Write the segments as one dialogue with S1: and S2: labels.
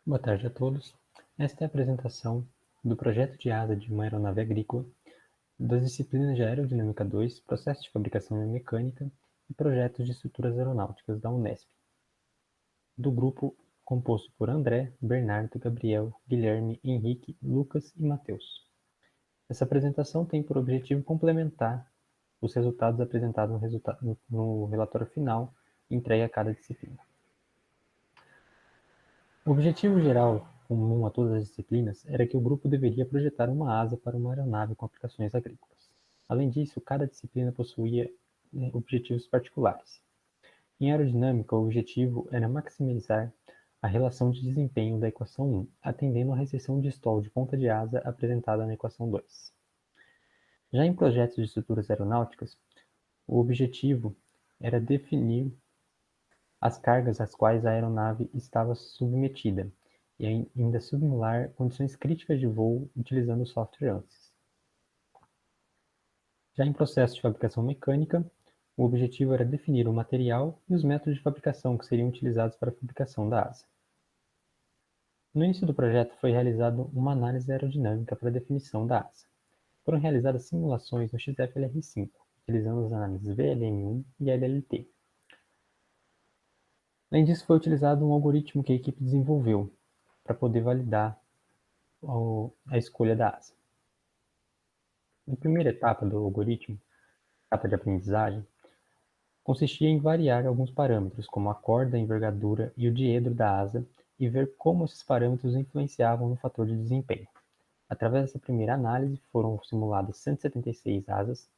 S1: Boa tarde a todos. Esta é a apresentação do projeto de asa de uma aeronave agrícola das disciplinas de Aerodinâmica 2, Processo de Fabricação e Mecânica e Projetos de Estruturas Aeronáuticas da Unesp, do grupo composto por André, Bernardo, Gabriel, Guilherme, Henrique, Lucas e Matheus. Essa apresentação tem por objetivo complementar os resultados apresentados no relatório final entregue a cada disciplina. O objetivo geral comum a todas as disciplinas era que o grupo deveria projetar uma asa para uma aeronave com aplicações agrícolas. Além disso, cada disciplina possuía objetivos particulares. Em aerodinâmica, o objetivo era maximizar a relação de desempenho da equação 1, atendendo à restrição de stall de ponta de asa apresentada na equação 2. Já em projetos de estruturas aeronáuticas, o objetivo era definir as cargas às quais a aeronave estava submetida e ainda simular condições críticas de voo utilizando o software ANSYS. Já em processo de fabricação mecânica, o objetivo era definir o material e os métodos de fabricação que seriam utilizados para a fabricação da asa. No início do projeto foi realizada uma análise aerodinâmica para a definição da asa. Foram realizadas simulações no XFLR5, utilizando as análises VLM1 e LLT. Além disso, foi utilizado um algoritmo que a equipe desenvolveu para poder validar a escolha da asa. A primeira etapa do algoritmo, etapa de aprendizagem, consistia em variar alguns parâmetros, como a corda, a envergadura e o diedro da asa, e ver como esses parâmetros influenciavam no fator de desempenho. Através dessa primeira análise, foram simuladas 176 asas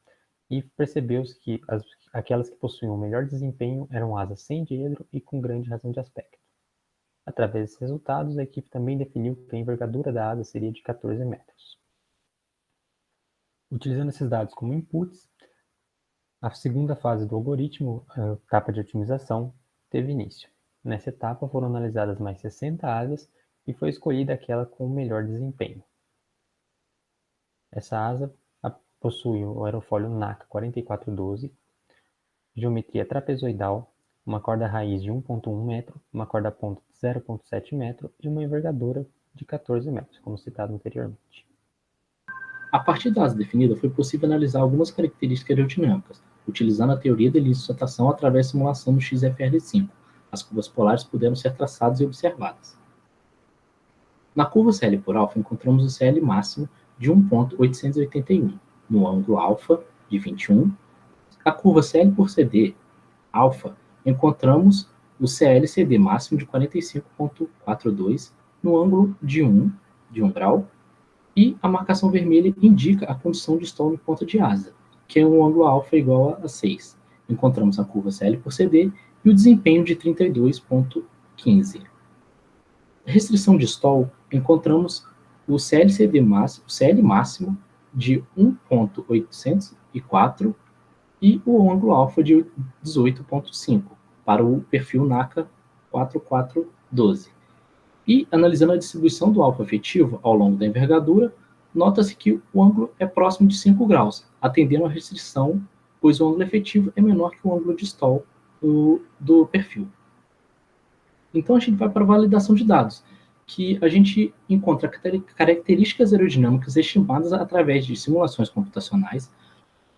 S1: e percebeu-se que aquelas que possuíam o melhor desempenho eram asas sem diedro e com grande razão de aspecto. Através desses resultados, a equipe também definiu que a envergadura da asa seria de 14 metros. Utilizando esses dados como inputs, a segunda fase do algoritmo, a etapa de otimização, teve início. Nessa etapa foram analisadas mais 60 asas e foi escolhida aquela com o melhor desempenho. Essa asa possui o aerofólio NACA 4412, geometria trapezoidal, uma corda raiz de 1,1 metro, uma corda ponta de 0,7 metro e uma envergadura de 14 metros, como citado anteriormente.
S2: A partir da asa definida, foi possível analisar algumas características aerodinâmicas, utilizando a teoria de linhas de sustentação através da simulação do XFR5. As curvas polares puderam ser traçadas e observadas. Na curva CL por alfa, encontramos o CL máximo de 1,881, no ângulo alfa de 21. A curva CL por CD alfa, encontramos o CL/CD máximo de 45,42, no ângulo de 1 grau, e a marcação vermelha indica a condição de stall em ponta de asa, que é um ângulo alfa igual a 6. Encontramos a curva CL por CD e o desempenho de 32,15. Restrição de stall, encontramos o CL/CD máximo, o CL máximo de 1,804 e o ângulo alfa de 18,5 para o perfil NACA 4412. E, analisando a distribuição do alfa efetivo ao longo da envergadura, nota-se que o ângulo é próximo de 5 graus, atendendo à restrição, pois o ângulo efetivo é menor que o ângulo de stall do perfil. Então, a gente vai para a validação de dados, que a gente encontra características aerodinâmicas estimadas através de simulações computacionais,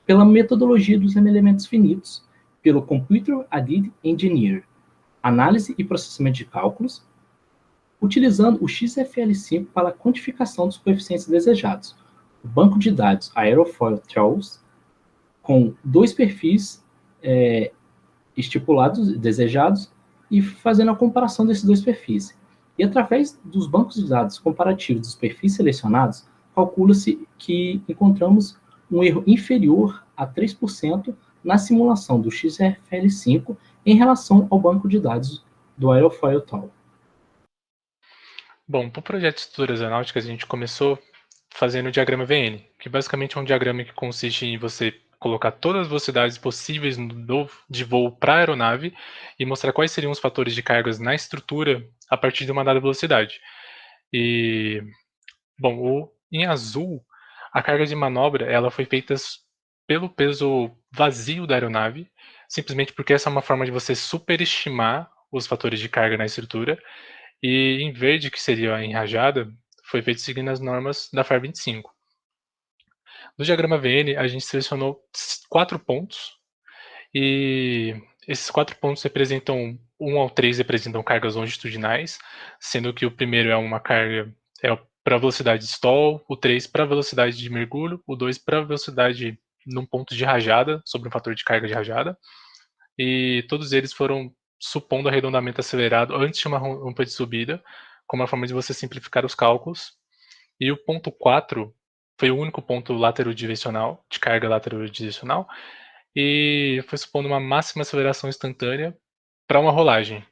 S2: pela metodologia dos elementos finitos, pelo Computer Aided Engineer, análise e processamento de cálculos, utilizando o XFL5 para a quantificação dos coeficientes desejados, o banco de dados Aerofoil Throws, com 2 perfis estipulados, desejados, e fazendo a comparação desses 2 perfis. E através dos bancos de dados comparativos dos perfis selecionados, calcula-se que encontramos um erro inferior a 3% na simulação do XFL5 em relação ao banco de dados do Aerofoil Throws.
S3: Bom, para o projeto de estruturas aeronáuticas, a gente começou fazendo o diagrama VN, que basicamente é um diagrama que consiste em você colocar todas as velocidades possíveis de voo para a aeronave e mostrar quais seriam os fatores de cargas na estrutura a partir de uma dada velocidade. E, bom, em azul, a carga de manobra ela foi feita pelo peso vazio da aeronave, simplesmente porque essa é uma forma de você superestimar os fatores de carga na estrutura. e em verde, que seria a enrajada, foi feito seguindo as normas da FAR 25. No diagrama VN, a gente selecionou 4 pontos, e esses 4 pontos representam, 1 ao 3 representam cargas longitudinais, sendo que o primeiro é uma carga para velocidade de stall, o 3 para velocidade de mergulho, o 2 para velocidade num ponto de rajada, sobre um fator de carga de rajada, e todos eles foram supondo arredondamento acelerado antes de uma rampa de subida, como uma forma de você simplificar os cálculos. E o ponto 4 foi o único ponto laterodirecional, de carga laterodirecional, e foi supondo uma máxima aceleração instantânea para uma rolagem.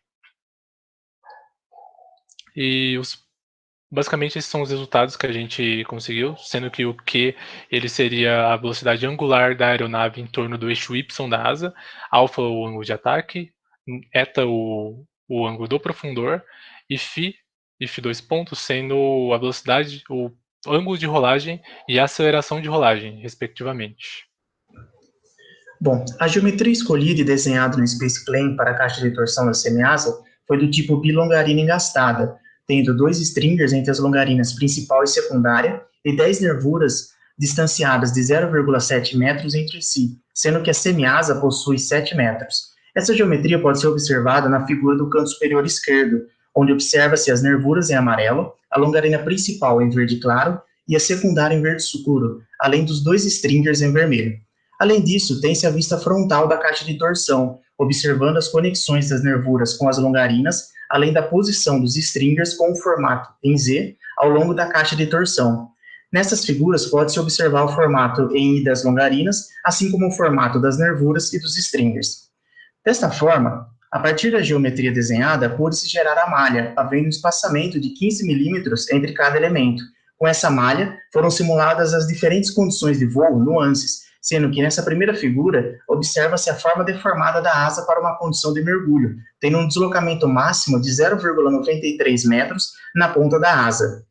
S3: E basicamente esses são os resultados que a gente conseguiu, sendo que o Q ele seria a velocidade angular da aeronave em torno do eixo Y da asa, alfa o ângulo de ataque, eta o ângulo do profundor, e φ 2 pontos sendo a velocidade, o ângulo de rolagem e a aceleração de rolagem, respectivamente.
S4: Bom, a geometria escolhida e desenhada no Space Plane para a caixa de torção da semiasa foi do tipo bilongarina engastada, tendo 2 stringers entre as longarinas principal e secundária e 10 nervuras distanciadas de 0,7 metros entre si, sendo que a semiasa possui 7 metros. Essa geometria pode ser observada na figura do canto superior esquerdo, onde observa-se as nervuras em amarelo, a longarina principal em verde claro e a secundária em verde escuro, além dos 2 stringers em vermelho. Além disso, tem-se a vista frontal da caixa de torção, observando as conexões das nervuras com as longarinas, além da posição dos stringers com o formato em Z ao longo da caixa de torção. Nessas figuras pode-se observar o formato em I das longarinas, assim como o formato das nervuras e dos stringers. Desta forma, a partir da geometria desenhada, pôde-se gerar a malha, havendo um espaçamento de 15 milímetros entre cada elemento. Com essa malha, foram simuladas as diferentes condições de voo, nuances, sendo que nessa primeira figura, observa-se a forma deformada da asa para uma condição de mergulho, tendo um deslocamento máximo de 0,93 metros na ponta da asa.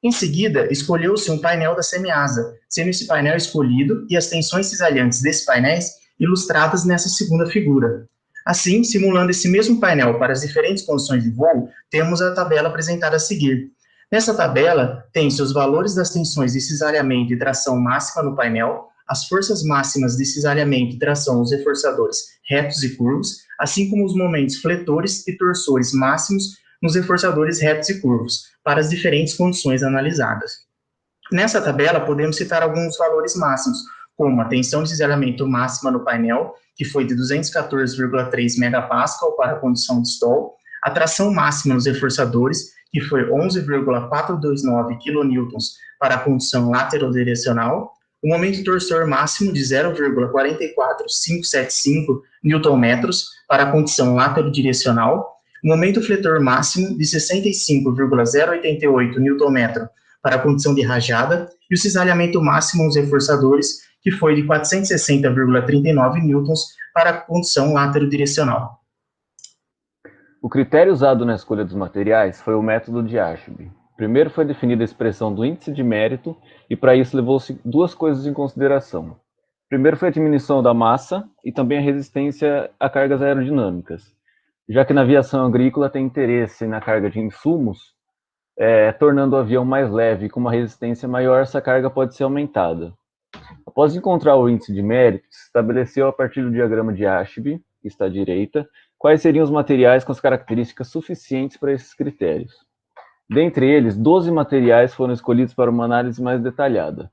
S4: Em seguida, escolheu-se um painel da semiasa, sendo esse painel escolhido e as tensões cisalhantes desses painéis ilustradas nessa segunda figura. Assim, simulando esse mesmo painel para as diferentes condições de voo, temos a tabela apresentada a seguir. Nessa tabela, tem-se os valores das tensões de cisalhamento e tração máxima no painel, as forças máximas de cisalhamento e tração nos reforçadores retos e curvos, assim como os momentos fletores e torsores máximos nos reforçadores retos e curvos, para as diferentes condições analisadas. Nessa tabela, podemos citar alguns valores máximos, como a tensão de cisalhamento máxima no painel, que foi de 214,3 MPa para a condição de stall, a tração máxima nos reforçadores, que foi 11,429 kN para a condição laterodirecional, o momento torsor máximo de 0,44575 Nm para a condição laterodirecional, o momento fletor máximo de 65,088 Nm para a condição de rajada e o cisalhamento máximo nos reforçadores, que foi de 460,39 N para a condição laterodirecional.
S5: O critério usado na escolha dos materiais foi o método de Ashby. Primeiro foi definida a expressão do índice de mérito, e para isso levou-se 2 coisas em consideração. Primeiro foi a diminuição da massa e também a resistência a cargas aerodinâmicas, já que na aviação agrícola tem interesse na carga de insumos, tornando o avião mais leve e com uma resistência maior, essa carga pode ser aumentada. Após encontrar o índice de mérito, se estabeleceu a partir do diagrama de Ashby, que está à direita, quais seriam os materiais com as características suficientes para esses critérios. Dentre eles, 12 materiais foram escolhidos para uma análise mais detalhada.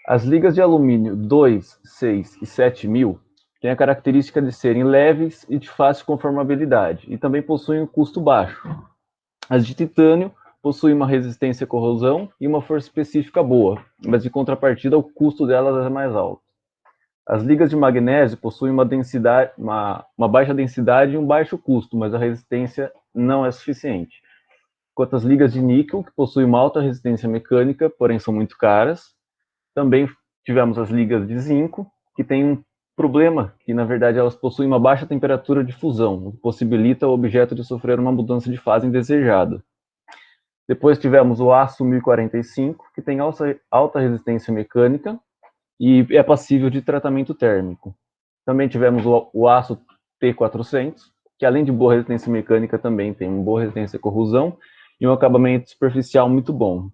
S5: As ligas de alumínio 2, 6 e 7000 têm a característica de serem leves e de fácil conformabilidade, e também possuem um custo baixo. As de titânio possuem uma resistência à corrosão e uma força específica boa, mas de contrapartida o custo delas é mais alto. As ligas de magnésio possuem uma baixa densidade e um baixo custo, mas a resistência não é suficiente. Quanto às ligas de níquel, que possuem uma alta resistência mecânica, porém são muito caras. Também tivemos as ligas de zinco, que têm um problema, que na verdade elas possuem uma baixa temperatura de fusão, o que possibilita o objeto de sofrer uma mudança de fase indesejada. Depois tivemos o aço 1045, que tem alta resistência mecânica e é passível de tratamento térmico. Também tivemos o aço T400, que além de boa resistência mecânica também tem uma boa resistência à corrosão e um acabamento superficial muito bom.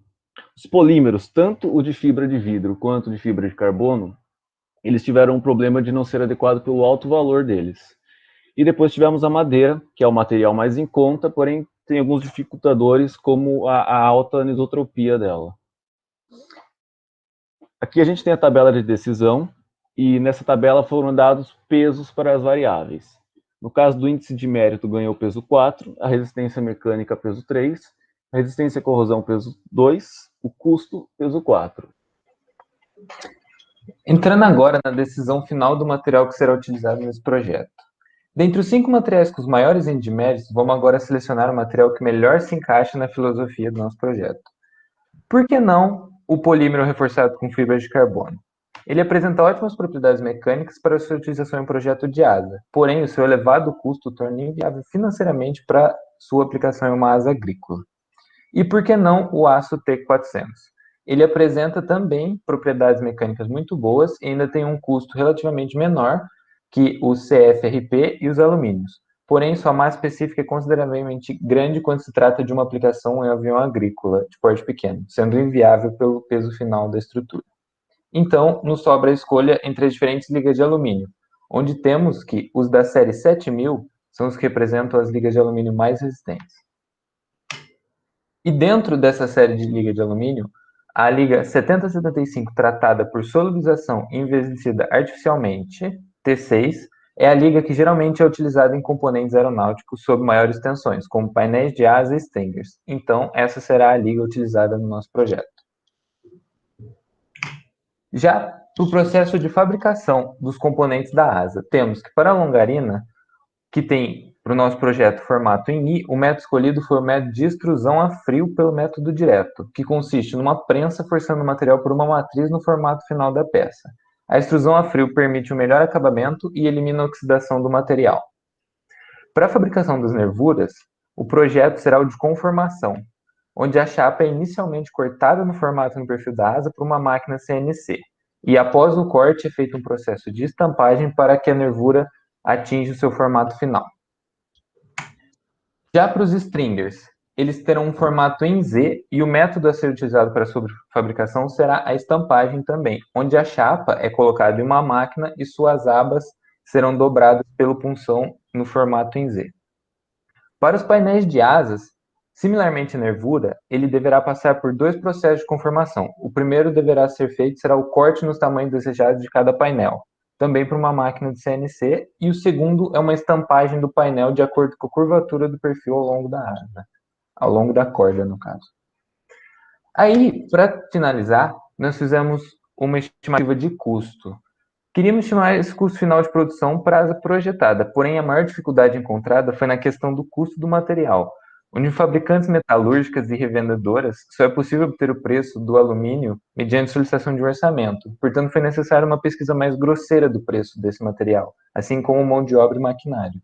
S5: Os polímeros, tanto o de fibra de vidro quanto o de fibra de carbono, eles tiveram um problema de não ser adequado pelo alto valor deles. E depois tivemos a madeira, que é o material mais em conta, porém tem alguns dificultadores, como a alta anisotropia dela. Aqui a gente tem a tabela de decisão, e nessa tabela foram dados pesos para as variáveis. No caso do índice de mérito, ganhou peso 4, a resistência mecânica, peso 3, a resistência à corrosão, peso 2, o custo, peso 4.
S6: Entrando agora na decisão final do material que será utilizado nesse projeto. Dentre os 5 materiais com os maiores índices de méritos, vamos agora selecionar o material que melhor se encaixa na filosofia do nosso projeto. Por que não o polímero reforçado com fibra de carbono? Ele apresenta ótimas propriedades mecânicas para sua utilização em projeto de asa, porém o seu elevado custo torna inviável financeiramente para sua aplicação em uma asa agrícola. E por que não o aço T400? Ele apresenta também propriedades mecânicas muito boas e ainda tem um custo relativamente menor que o CFRP e os alumínios. Porém, sua massa específica é consideravelmente grande quando se trata de uma aplicação em avião agrícola de porte pequeno, sendo inviável pelo peso final da estrutura. Então, nos sobra a escolha entre as diferentes ligas de alumínio, onde temos que os da série 7000 são os que representam as ligas de alumínio mais resistentes. E dentro dessa série de liga de alumínio, a liga 7075, tratada por solubilização e envelhecida artificialmente, T6, é a liga que geralmente é utilizada em componentes aeronáuticos sob maiores tensões, como painéis de asa e stringers. Então, essa será a liga utilizada no nosso projeto. Já para o processo de fabricação dos componentes da asa, temos que para a longarina, que tem para o nosso projeto formato em I, o método escolhido foi o método de extrusão a frio pelo método direto, que consiste numa prensa forçando o material por uma matriz no formato final da peça. A extrusão a frio permite um melhor acabamento e elimina a oxidação do material. Para a fabricação das nervuras, o projeto será o de conformação, onde a chapa é inicialmente cortada no formato no perfil da asa por uma máquina CNC, e após o corte é feito um processo de estampagem para que a nervura atinja o seu formato final. Já para os stringers, eles terão um formato em Z e o método a ser utilizado para a sua fabricação será a estampagem também, onde a chapa é colocada em uma máquina e suas abas serão dobradas pelo punção no formato em Z. Para os painéis de asas, similarmente à nervura, ele deverá passar por 2 processos de conformação. O primeiro deverá ser feito será o corte nos tamanhos desejados de cada painel, também por uma máquina de CNC, e o segundo é uma estampagem do painel de acordo com a curvatura do perfil ao longo da asa, ao longo da corda, no caso. Aí, para finalizar, nós fizemos uma estimativa de custo. Queríamos estimar esse custo final de produção para a asa projetada, porém a maior dificuldade encontrada foi na questão do custo do material, onde fabricantes metalúrgicas e revendedoras só é possível obter o preço do alumínio mediante solicitação de orçamento. Portanto, foi necessária uma pesquisa mais grosseira do preço desse material, assim como mão de obra e maquinário.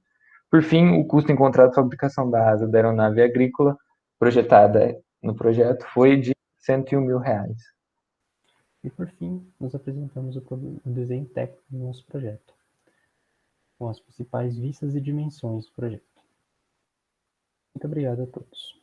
S6: Por fim, o custo encontrado de fabricação da asa da aeronave agrícola projetada no projeto foi de R$101 mil.
S1: E por fim, nós apresentamos o desenho técnico do nosso projeto, com as principais vistas e dimensões do projeto. Muito obrigado a todos.